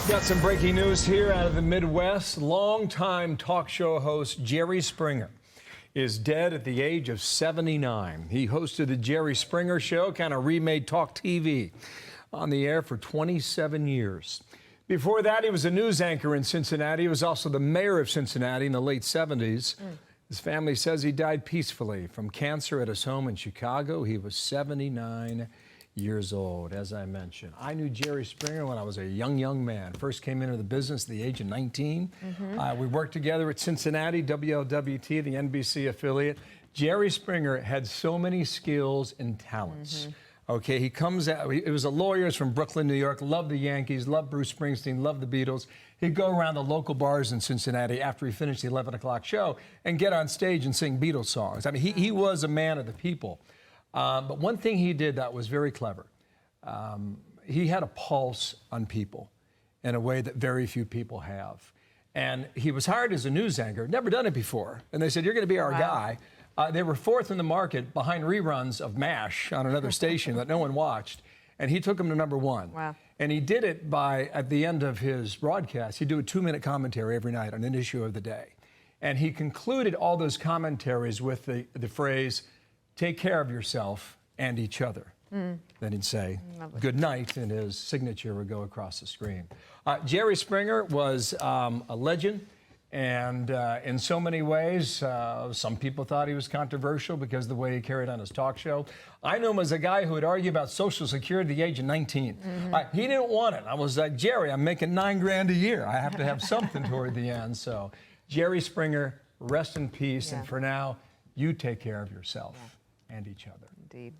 Got some breaking news here out of the Midwest. Longtime talk show host Jerry Springer is dead at the age of 79. He hosted the Jerry Springer Show, kind of remade talk TV, on the air for 27 years. Before that, he was a news anchor in Cincinnati. He was also the mayor of Cincinnati in the late 70s. His family says he died peacefully from cancer at his home in Chicago. He was 79 years old, as I mentioned. I knew Jerry Springer when I was a young man. First came into the business at the age of 19. We worked together at Cincinnati, WLWT, the NBC affiliate. Jerry Springer had so many skills and talents. Okay, he comes out, he was a lawyer, he's from Brooklyn, New York, loved the Yankees, loved Bruce Springsteen, loved the Beatles. He'd go around the local bars in Cincinnati after he finished the 11 o'clock show and get on stage and sing Beatles songs. I mean, he was a man of the people. But one thing he did that was very clever. He had a pulse on people in a way that very few people have. And he was hired as a news anchor, never done it before. And they said, you're going to be our guy. They were fourth in the market behind reruns of MASH on another station that no one watched. And he took them to #1. Wow. And he did it by, at the end of his broadcast, he'd do a 2-minute commentary every night on an issue of the day. And he concluded all those commentaries with the phrase, take care of yourself and each other. Then he'd say, good night, and his signature would go across the screen. Jerry Springer was a legend, and in so many ways, some people thought he was controversial because of the way he carried on his talk show. I knew him as a guy who would argue about Social Security at the age of 19. He didn't want it. I was like, Jerry, I'm making $9 grand a year. I have to have something toward the end. So Jerry Springer, rest in peace, and for now, you take care of yourself and each other. Indeed.